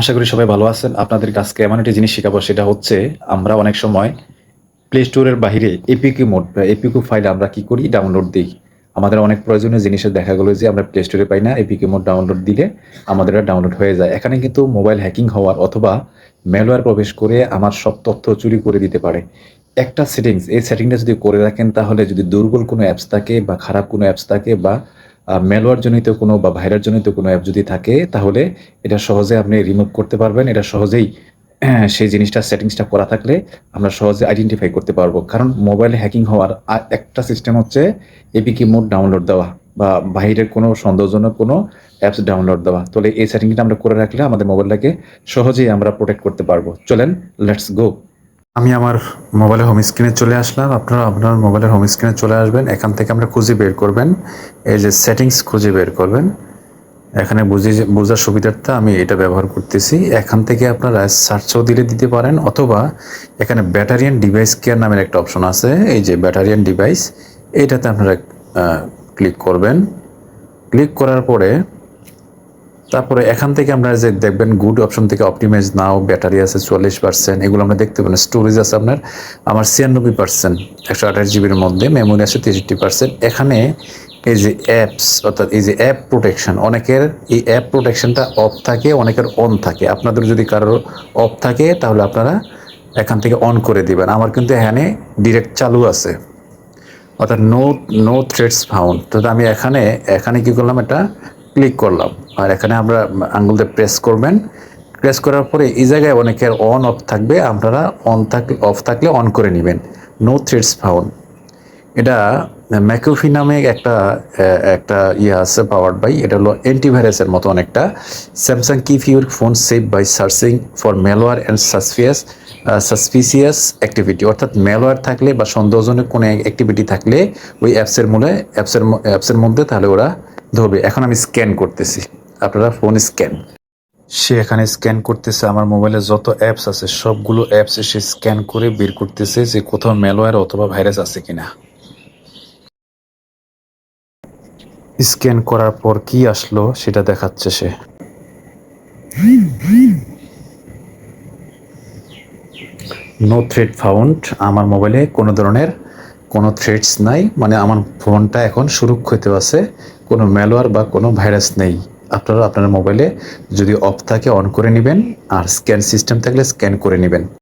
আশা করি সবাই ভালো আছেন। আপনাদেরকে আজকে এমন একটি জিনিস শেখাবো, সেটা হচ্ছে আমরা অনেক সময় প্লে স্টোরের বাহিরে এপিকে মোড বা এপিকে ফাইল আমরা কি করি, ডাউনলোড দিই। আমাদের অনেক প্রয়োজনীয় জিনিসের দেখা গেলো যে আমরা প্লে স্টোরে পাই না, এপিকে মোড ডাউনলোড দিলে আমাদের ডাউনলোড হয়ে যায়। এখানে কিন্তু মোবাইল হ্যাকিং হওয়ার অথবা ম্যালওয়্যার প্রবেশ করে আমার সব তথ্য চুরি করে দিতে পারে। একটা সেটিংস, এই সেটিংটা যদি করে রাখেন, তাহলে যদি দুর্বল কোনো অ্যাপস থাকে বা খারাপ কোনো অ্যাপস থাকে বা ম্যালওয়্যার জনিত কোনো বা ভাইরাস জনিত কোনো অ্যাপ যদি থাকে, তাহলে এটা সহজে আপনি রিমুভ করতে পারবেন। এটা সহজেই সেই জিনিসটা সেটিংসটা করা থাকলে আমরা সহজে আইডেন্টিফাই করতে পারবো। কারণ মোবাইলে হ্যাকিং হওয়ার একটা সিস্টেম হচ্ছে এপিকে মোড ডাউনলোড দেওয়া বা বাইরের কোনো সন্দেহজনক কোনো অ্যাপস ডাউনলোড দেওয়া। তাহলে এই সেটিংটা আমরা করে রাখলে আমাদের মোবাইলটাকে সহজেই আমরা প্রোটেক্ট করতে পারবো। চলেন, লেটস গো। আমি আমার মোবাইলের হোম স্ক্রিনে চলে আসলাম। আপনারা আপনার মোবাইলের হোম স্ক্রিনে চলে আসবেন। এখান থেকে আমরা খুঁজে বের করবেন, এই যে সেটিংস খুঁজে বের করবেন। এখানে বোঝার সুবিধার্থে আমি এটা ব্যবহার করতেছি। এখান থেকে আপনারা সার্চও দিতে পারেন, অথবা এখানে ব্যাটারিয়ান ডিভাইস কেয়ার নামের একটা অপশন আছে, এই যে ব্যাটারিয়ান ডিভাইস, এইটাতে আপনারা ক্লিক করবেন। ক্লিক করার পরে তারপরে এখান থেকে আমরা যে দেখবেন গুড অপশন থেকে অপটিমাইজ নাও, ব্যাটারি আছে 44%, এগুলো আমরা দেখতে পাবেন। স্টোরেজ আছে আপনার, আমার 96%, 128 জিবির মধ্যে, মেমোরি আছে 63%। এখানে এই যে অ্যাপস, অর্থাৎ এই যে অ্যাপ প্রোটেকশন, অনেকের এই অ্যাপ প্রোটেকশনটা অফ থাকে, অনেকের অন থাকে। আপনাদের যদি কারোর অফ থাকে তাহলে আপনারা এখান থেকে অন করে দিবেন। আমার কিন্তু এখানে ডিরেক্ট চালু আছে, অর্থাৎ নো থ্রেডস ফাউন্ড। তো আমি এখানে কি করলাম, এটা ক্লিক করলাম। আর এখানে আমরা আঙ্গুল দিয়ে প্রেস করবেন। প্রেস করার পরে এই জায়গায় অনেকের অন অফ থাকবে, আপনারা অফ থাকলে অন করে নেবেন। নো থ্রেডস ফাউন্ড, এটা ম্যাকোফি নামে একটা একটা ইয়ে আছে, পাওয়ার্ড বাই, এটা হলো অ্যান্টিভাইরাসের মতো অনেকটা। Samsung keep your phone safe by searching for malware and suspicious activity, অর্থাৎ ম্যালওয়্যার থাকলে বা সন্দেহজনক কোনো অ্যাক্টিভিটি থাকলে ওই অ্যাপসের মধ্যে তাহলে ওরা ধরবে। এখন আমি স্ক্যান করতেছি, আপনারা ফোন স্ক্যান। সে এখানে স্ক্যান করতেছে, আমার মোবাইলে যত অ্যাপস আছে সবগুলো অ্যাপস সে স্ক্যান করে বের করতেছে যে কোথাও ম্যালওয়্যার অথবা ভাইরাস আছে কিনা। স্ক্যান করার পর কি আসলো সেটা দেখাচ্ছে সে। নো থ্রেড ফাউন্ড, আমার মোবাইলে কোনো ধরনের কোনো থ্রেডস নাই, মানে আমার ফোনটা এখন সুরক্ষিত আছে, কোনো ম্যালওয়্যার বা কোনো ভাইরাস নেই। আপনারা আপনার মোবাইলে যদি অফ থাকে অন করে নেবেন, আর স্ক্যান সিস্টেম থাকলে স্ক্যান করে নেবেন।